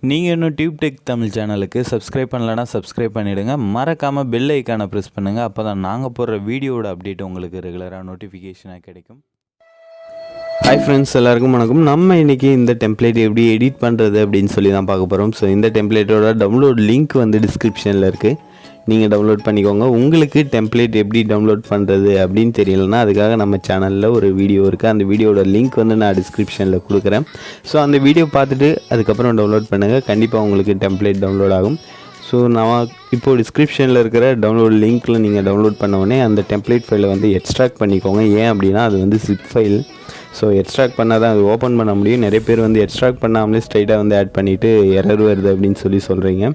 நீங்கள் இன்னும் TubeTech தமிழ் சேனலுக்கு சப்ஸ்கிரைப் பண்ணலன்னா சப்ஸ்கிரைப் பண்ணிவிடுங்க. மறக்காமல் பெல் ஐக்கானை ப்ரெஸ் பண்ணுங்கள். அப்போ தான் நாங்கள் போடுற வீடியோட அப்டேட் உங்களுக்கு ரெகுலராக நோட்டிஃபிகேஷனாக கிடைக்கும். ஹாய் ஃப்ரெண்ட்ஸ், எல்லாருக்கும் வணக்கம். நம்ம இன்றைக்கி இந்த டெம்ப்ளேட் எப்படி எடிட் பண்ணுறது அப்படின்னு சொல்லி தான் பார்க்க போகிறோம். ஸோ இந்த டெம்ப்ளேட்டோட டவுன்லோட் லிங்க் வந்து டிஸ்கிரிப்ஷனில் இருக்குது, நீங்கள் டவுன்லோட் பண்ணிக்கோங்க. உங்களுக்கு டெம்ப்ளேட் எப்படி டவுன்லோட் பண்ணுறது அப்படின்னு தெரியலனா அதுக்காக நம்ம சேனலில் ஒரு வீடியோ இருக்குது. அந்த வீடியோட லிங்க் வந்து நான் டிஸ்கிரிப்ஷனில் கொடுக்குறேன். ஸோ அந்த வீடியோ பார்த்துட்டு அதுக்கப்புறம் டவுன்லோட் பண்ணுங்கள். கண்டிப்பாக உங்களுக்கு டெம்ப்ளேட் டவுன்லோட் ஆகும். ஸோ நான் இப்போது டிஸ்கிரிப்ஷனில் இருக்கிற டவுன்லோட் லிங்க்கில் நீங்கள் டவுன்லோட் பண்ண உடனே அந்த டெம்ப்ளேட் ஃபைலை வந்து எக்ஸ்ட்ராக்ட் பண்ணிக்கோங்க. ஏன் அப்படின்னா அது வந்து ஜிப் ஃபைல். ஸோ எக்ஸ்ட்ராக்ட் பண்ணால் தான் அது ஓப்பன் பண்ண முடியும். நிறைய பேர் வந்து எக்ஸ்ட்ராக்ட் பண்ணாமலே ஸ்ட்ரைட்டாக வந்து ஆட் பண்ணிவிட்டு எரர் வருது அப்படின்னு சொல்கிறீங்க.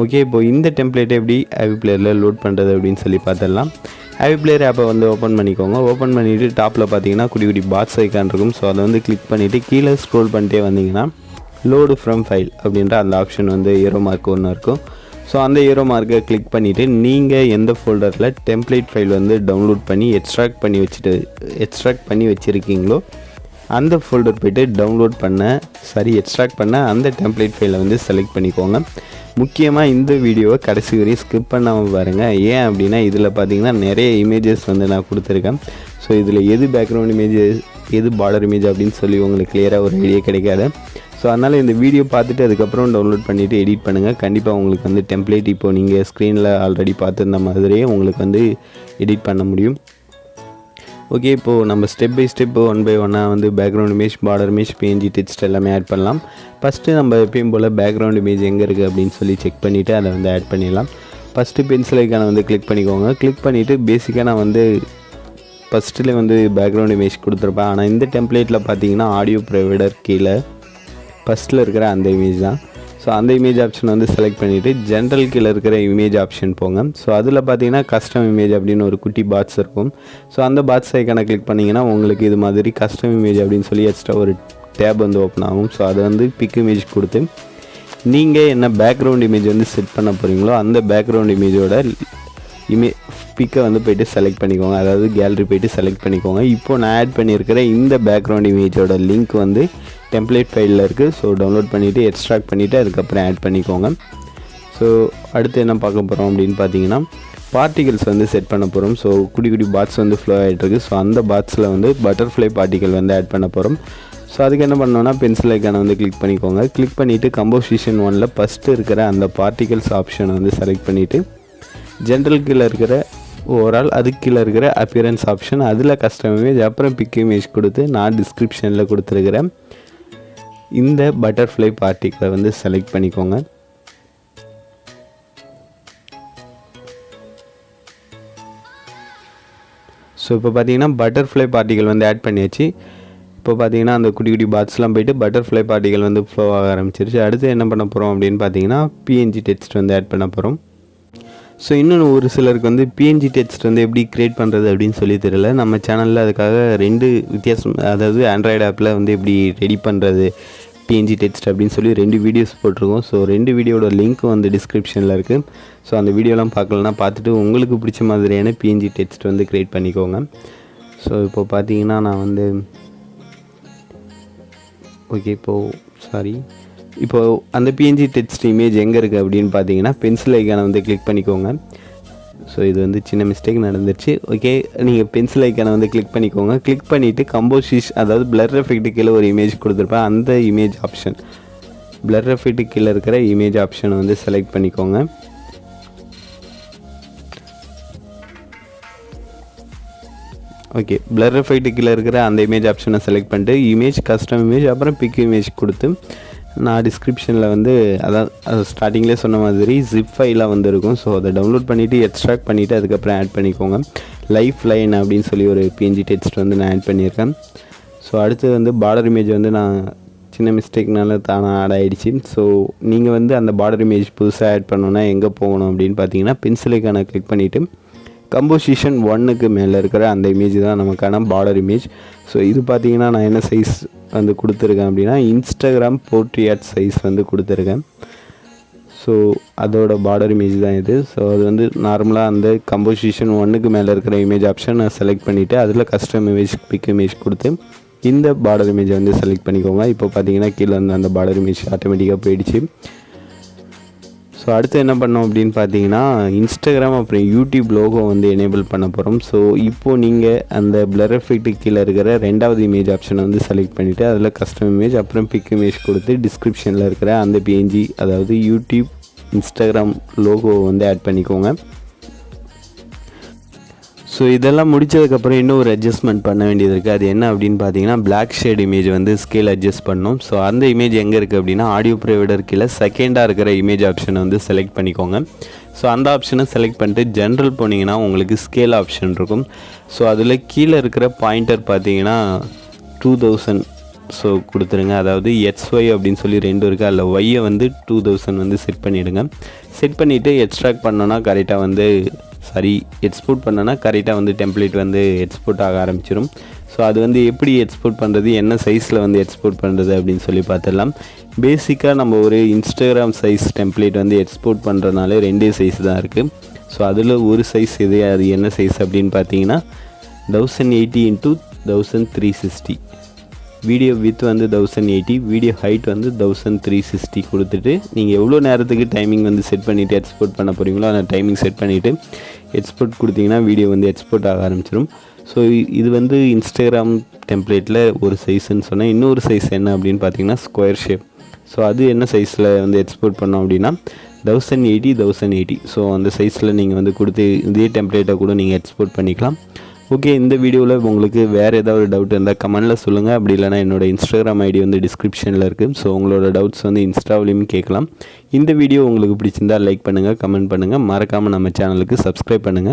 ஓகே, இப்போது இந்த டெம்ப்ளேட்டை எப்படி Aveeplayerல லோட் பண்ணுறது அப்படின்னு சொல்லி பார்த்துடலாம். Aveeplayer ஆப்பை வந்து ஓப்பன் பண்ணிக்கோங்க. ஓப்பன் பண்ணிவிட்டு டாப்பில் பார்த்தீங்கன்னா குடி குடி பாக்ஸ் ஐக்கான் இருக்கும். ஸோ அதை வந்து கிளிக் பண்ணிவிட்டு கீழே ஸ்க்ரோல் பண்ணிட்டே வந்தீங்கன்னா லோடு ஃப்ரம் ஃபைல் அப்படின்ற அந்த ஆப்ஷன் வந்து ஏரோ மார்க் ஒன்று இருக்கும். ஸோ அந்த ஏரோ மார்க்கை கிளிக் பண்ணிவிட்டு நீங்கள் எந்த ஃபோல்டரில் டெம்ப்ளேட் ஃபைல் வந்து டவுன்லோட் பண்ணி எக்ஸ்ட்ராக்ட் பண்ணி வச்சுருக்கீங்களோ அந்த ஃபோல்டர் போய்ட்டு எக்ஸ்ட்ராக்ட் பண்ண அந்த டெம்ப்ளேட் ஃபைலை வந்து செலக்ட் பண்ணிக்கோங்க. முக்கியமாக இந்த வீடியோவை கடைசி வரையும் ஸ்கிப் பண்ணாமல் பாருங்கள். ஏன் அப்படின்னா இதில் பார்த்தீங்கன்னா நிறைய இமேஜஸ் வந்து நான் கொடுத்துருக்கேன். ஸோ இதில் எது பேக்ரவுண்ட் இமேஜஸ் எது பார்டர் இமேஜ் அப்படின்னு சொல்லி உங்களுக்கு கிளியராக ஒரு ஐடியா கிடைக்காது. ஸோ அதனால் இந்த வீடியோ பார்த்துட்டு அதுக்கப்புறம் டவுன்லோட் பண்ணிவிட்டு எடிட் பண்ணுங்கள். கண்டிப்பாக உங்களுக்கு வந்து டெம்ப்ளேட் இப்போது நீங்கள் ஸ்க்ரீனில் ஆல்ரெடி பார்த்துருந்த மாதிரியே உங்களுக்கு வந்து எடிட் பண்ண முடியும். ஓகே, இப்போது நம்ம ஸ்டெப் பை ஸ்டெப் 1 by 1 வந்து background image, border image, PNG text எல்லாமே ஆட் பண்ணலாம். ஃபஸ்ட்டு நம்ம எப்பயும் போல் பேக்ரவுண்ட் இமேஜ் எங்கே இருக்குது அப்படின்னு சொல்லி செக் பண்ணிவிட்டு அதை வந்து ஆட் பண்ணிடலாம். ஃபஸ்ட்டு பென்சில் ஐக்கானை வந்து கிளிக் பண்ணிக்கோங்க. கிளிக் பண்ணிவிட்டு பேசிக்காக நான் வந்து ஃபஸ்ட்டில் வந்து பேக்ரவுண்ட் இமேஜ் கொடுத்துருப்பேன். ஆனால் இந்த டெம்ப்ளேட்டில் பார்த்தீங்கன்னா ஆடியோ ப்ரொவைடர் கீழே ஃபஸ்ட்டில் இருக்கிற அந்த இமேஜ் தான். ஸோ அந்த இமேஜ் ஆப்ஷன் வந்து செலக்ட் பண்ணிவிட்டு ஜென்ரல் கீழே இருக்கிற இமேஜ் ஆப்ஷன் போங்க. ஸோ அதில் பார்த்தீங்கன்னா கஸ்டம் இமேஜ் அப்படின்னு ஒரு குட்டி பாட்ஸ் இருக்கும். ஸோ அந்த பாட்ஸ் ஐக்கானை கிளிக் பண்ணிங்கன்னா உங்களுக்கு இது மாதிரி கஸ்டம் இமேஜ் அப்படின்னு சொல்லி எக்ஸ்ட்ரா ஒரு டேப் வந்து ஓப்பன் ஆகும். ஸோ அதை வந்து பிக் இமேஜ் கொடுத்து நீங்கள் என்ன பேக்ரவுண்ட் இமேஜ் வந்து செட் பண்ண போகிறீங்களோ அந்த பேக்ரவுண்ட் இமேஜோட பிக்கை வந்து போய்ட்டு செலக்ட் பண்ணிக்கோங்க. அதாவது கேலரி போய்ட்டு செலக்ட் பண்ணிக்கோங்க. இப்போது நான் ஆட் பண்ணியிருக்கிற இந்த பேக்ரவுண்ட் இமேஜோட லிங்க் வந்து டெம்ப்ளேட் ஃபைலில் இருக்குது. ஸோ டவுன்லோட் பண்ணிவிட்டு எக்ஸ்ட்ராக்ட் பண்ணிவிட்டு அதுக்கப்புறம் ஆட் பண்ணிக்கோங்க. ஸோ அடுத்து என்ன பார்க்க போகிறோம் அப்படின்னு பார்த்தீங்கன்னா பார்ட்டிகல்ஸ் வந்து செட் பண்ண போகிறோம். ஸோ குடி குடி பாட்ஸ் வந்து ஃப்ளோ ஆகிட்டுருக்கு. ஸோ அந்த பாட்ஸில் வந்து பட்டர்ஃப்ளை பார்ட்டிகல் வந்து ஆட் பண்ண போகிறோம். ஸோ அதுக்கு என்ன பண்ணோன்னா பென்சில் ஐக்கானை வந்து கிளிக் பண்ணிக்கோங்க. கிளிக் பண்ணிவிட்டு கம்போசிஷன் 1ல் ஃபஸ்ட்டு இருக்கிற அந்த பார்ட்டிகல்ஸ் ஆப்ஷனை வந்து செலக்ட் பண்ணிவிட்டு ஜென்ரல் கீழே இருக்கிற ஓவரால் அதுக்கு கீழே இருக்கிற அப்பியரன்ஸ் ஆப்ஷன் அதில் கஸ்டம் இமேஜ் அப்புறம் பிக் இமேஜ் கொடுத்து நான் டிஸ்கிரிப்ஷனில் கொடுத்துருக்கிறேன் இந்த பட்டர்ஃப்ளை பார்ட்டிகளை வந்து செலக்ட் பண்ணிக்கோங்க. ஸோ இப்போ பார்த்தீங்கன்னா பட்டர்ஃப்ளை பார்ட்டிகள் வந்து ஆட் பண்ணியாச்சு. இப்போ பார்த்தீங்கன்னா அந்த குட்டி குட்டி பாட்ஸ்லாம் போய்ட்டு பட்டர்ஃப்ளை பார்ட்டிகள் வந்து ஃப்ளோ ஆக ஆரம்பிச்சிருச்சு. அடுத்து என்ன பண்ண போகிறோம் அப்படின்னு பார்த்தீங்கன்னா PNG டெக்ஸ்ட் வந்து ஆட் பண்ண போகிறோம். ஸோ இன்னொன்று ஒரு சிலருக்கு வந்து PNG டெக்ஸ்ட் வந்து எப்படி க்ரியேட் பண்ணுறது அப்படின்னு சொல்லி தெரியல. நம்ம சேனலில் அதுக்காக 2 வித்தியாசம், அதாவது ஆண்ட்ராய்டு ஆப்பில் வந்து எப்படி ரெடி பண்ணுறது PNG டெக்ஸ்ட் அப்படின்னு சொல்லி 2 வீடியோஸ் போட்டிருக்கோம். ஸோ 2 வீடியோட லிங்க்கும் வந்து டிஸ்கிரிப்ஷனில் இருக்குது. ஸோ அந்த வீடியோலாம் பார்க்கலன்னா பார்த்துட்டு உங்களுக்கு பிடிச்ச மாதிரியான PNG டெக்ஸ்ட் வந்து க்ரியேட் பண்ணிக்கோங்க. ஸோ இப்போ பார்த்தீங்கன்னா நான் வந்து இப்போது அந்த PNG டெக்ஸ்ட் இமேஜ் எங்கே இருக்குது அப்படின்னு பார்த்தீங்கன்னா பென்சில் ஐக்கானை வந்து கிளிக் பண்ணிக்கோங்க. ஸோ இது வந்து சின்ன மிஸ்டேக் நடந்துருச்சு. ஓகே, நீங்கள் பென்சில் ஐக்கானை வந்து கிளிக் பண்ணிக்கோங்க. கிளிக் பண்ணிவிட்டு கம்போசிஷன், அதாவது பிளர் எஃபெக்ட் கீழே ஒரு இமேஜ் கொடுத்துருப்பேன். அந்த இமேஜ் ஆப்ஷன் பிளர் எஃபெக்ட் கீழே இருக்கிற இமேஜ் ஆப்ஷனை வந்து செலக்ட் பண்ணிக்கோங்க. ஓகே, பிளர் எஃபெக்ட் கீழே இருக்கிற அந்த இமேஜ் ஆப்ஷனை செலக்ட் பண்ணிட்டு இமேஜ், கஸ்டம் இமேஜ் அப்புறம் பிக் இமேஜ் கொடுத்து நான் டிஸ்கிரிப்ஷனில் வந்து அதாவது ஸ்டார்டிங்லேயே சொன்ன மாதிரி ஜிப் ஃபைலாக வந்து இருக்கும். ஸோ அதை டவுன்லோட் பண்ணிவிட்டு எக்ஸ்ட்ராக்ட் பண்ணிவிட்டு அதுக்கப்புறம் ஆட் பண்ணிக்கோங்க. லைஃப் லைன் அப்படின்னு சொல்லி ஒரு PNG டெக்ஸ்ட் வந்து நான் ஆட் பண்ணியிருக்கேன். ஸோ அடுத்து வந்து பார்டர் இமேஜ் வந்து நான் சின்ன மிஸ்டேக்னால தானாக ஆட் ஆகிடுச்சு. ஸோ நீங்கள் வந்து அந்த பார்டர் இமேஜ் புதுசாக ஆட் பண்ணணுன்னா எங்கே போகணும் அப்படின்னு பார்த்தீங்கன்னா பென்சில் ஐக்கானை கிளிக் பண்ணிவிட்டு கம்போசிஷன் 1க்கு மேலே இருக்கிற அந்த இமேஜ் தான் நமக்கான பார்டர் இமேஜ். ஸோ இது பார்த்தீங்கன்னா நான் என்ன சைஸ் வந்து கொடுத்துருக்கேன் அப்படின்னா இன்ஸ்டாகிராம் போர்ட்ரேட் சைஸ் வந்து கொடுத்துருக்கேன். ஸோ அதோட பார்டர் இமேஜ் தான் இது. ஸோ அது வந்து நார்மலாக அந்த கம்போசிஷன் 1க்கு மேலே இருக்கிற இமேஜ் ஆப்ஷன் நான் செலக்ட் பண்ணிவிட்டு அதில் கஸ்டம் இமேஜ், பிக் இமேஜ் கொடுத்து இந்த பார்டர் இமேஜை வந்து செலக்ட் பண்ணிக்கோங்க. இப்போ பார்த்தீங்கன்னா கீழே வந்து அந்த பார்டர் இமேஜ் ஆட்டோமேட்டிக்காக போயிடுச்சு. ஸோ அடுத்து என்ன பண்ணோம் அப்படின்னு பார்த்தீங்கன்னா இன்ஸ்டாகிராம் அப்புறம் யூடியூப் லோகோ வந்து எனேபிள் பண்ண போகிறோம். ஸோ இப்போது நீங்கள் அந்த பிளர் எஃபெக்ட்டுக்கு கீழே இருக்கிற 2வது இமேஜ் ஆப்ஷனை வந்து செலக்ட் பண்ணிவிட்டு அதில் கஸ்டம் இமேஜ் அப்புறம் பிக் இமேஜ் கொடுத்து டிஸ்கிரிப்ஷனில் இருக்கிற அந்த பிஎன்ஜி அதாவது யூடியூப் இன்ஸ்டாகிராம் லோகோ வந்து ஆட் பண்ணிக்கோங்க. ஸோ இதெல்லாம் முடித்ததுக்கப்புறம் இன்னும் ஒரு அட்ஜஸ்ட்மெண்ட் பண்ண வேண்டியது இருக்குது. அது என்ன அப்படின்னு பார்த்தீங்கன்னா பிளாக் ஷேட் இமேஜ் வந்து ஸ்கேல் அட்ஜஸ்ட் பண்ணணும். ஸோ அந்த இமேஜ் எங்கே இருக்குது அப்படின்னா ஆடியோ ப்ரொவைடர் கீழே செகண்டாக இருக்கிற இமேஜ் ஆப்ஷனை வந்து செலக்ட் பண்ணிக்கோங்க. ஸோ அந்த ஆப்ஷனை செலக்ட் பண்ணிட்டு ஜென்ரல் போனீங்கன்னா உங்களுக்கு ஸ்கேல் ஆப்ஷன் இருக்கும். ஸோ அதில் கீழே இருக்கிற பாயிண்டர் பார்த்தீங்கன்னா 2000 ஸோ கொடுத்துருங்க. அதாவது XY அப்படின்னு சொல்லி 2 இருக்குது. அதில் ஒய்யை வந்து 2000 வந்து செட் பண்ணிவிடுங்க. செட் பண்ணிவிட்டு எக்ஸ்ட்ராக்ட் பண்ணோன்னா கரெக்டாக வந்து எக்ஸ்போர்ட் பண்ணோன்னா கரெக்டாக வந்து டெம்ப்ளேட் வந்து எக்ஸ்போர்ட் ஆக ஆரம்பிச்சிடும். ஸோ அது வந்து எப்படி எக்ஸ்போர்ட் பண்ணுறது, என்ன சைஸில் வந்து எக்ஸ்போர்ட் பண்ணுறது அப்படின்னு சொல்லி பார்த்துடலாம். பேசிக்காக நம்ம ஒரு இன்ஸ்டாகிராம் சைஸ் டெம்ப்ளேட் வந்து எக்ஸ்போர்ட் பண்ணுறதுனால 2 சைஸ் தான் இருக்குது. ஸோ அதில் ஒரு சைஸ் இது, அது என்ன சைஸ் அப்படின்னு பார்த்தீங்கன்னா 1080 × 1360. வீடியோ வித் வந்து 1080, வீடியோ ஹைட் வந்து 1360 கொடுத்துட்டு நீங்கள் எவ்வளோ நேரத்துக்கு டைமிங் வந்து செட் பண்ணிவிட்டு எக்ஸ்போர்ட் பண்ண போகிறீங்களோ அந்த டைமிங் செட் பண்ணிவிட்டு எக்ஸ்போர்ட் கொடுத்தீங்கன்னா வீடியோ வந்து எக்ஸ்போர்ட் ஆக ஆரம்பிச்சிடும். ஸோ இது வந்து இன்ஸ்டாகிராம் டெம்ப்ளேட்டில் ஒரு சைஸ்ன்னு சொன்னால் இன்னொரு சைஸ் என்ன அப்படின்னு பார்த்தீங்கன்னா ஸ்கொயர் ஷேப். ஸோ அது என்ன சைஸில் வந்து எக்ஸ்போர்ட் பண்ணோம் அப்படின்னா 1080. ஸோ அந்த சைஸில் நீங்கள் வந்து கொடுத்து இதே டெம்ப்ளேட்டை கூட நீங்கள் எக்ஸ்போர்ட் பண்ணிக்கலாம். ஓகே, இந்த வீடியோவில் உங்களுக்கு வேறு ஏதாவது டவுட் இருந்தால் கமெண்டில் சொல்லுங்கள். அப்படி இல்லைனா என்னோடய இன்ஸ்டாகிராம் ஐடி வந்து டிஸ்கிரிப்ஷனில் இருக்குது. ஸோ உங்களோட டவுட்ஸ் வந்து இன்ஸ்டாவிலையும் கேட்கலாம். இந்த வீடியோ உங்களுக்கு பிடிச்சிருந்தால் லைக் பண்ணுங்கள், கமெண்ட் பண்ணுங்கள், மறக்காமல் நம்ம சேனலுக்கு சப்ஸ்கிரைப் பண்ணுங்கள்.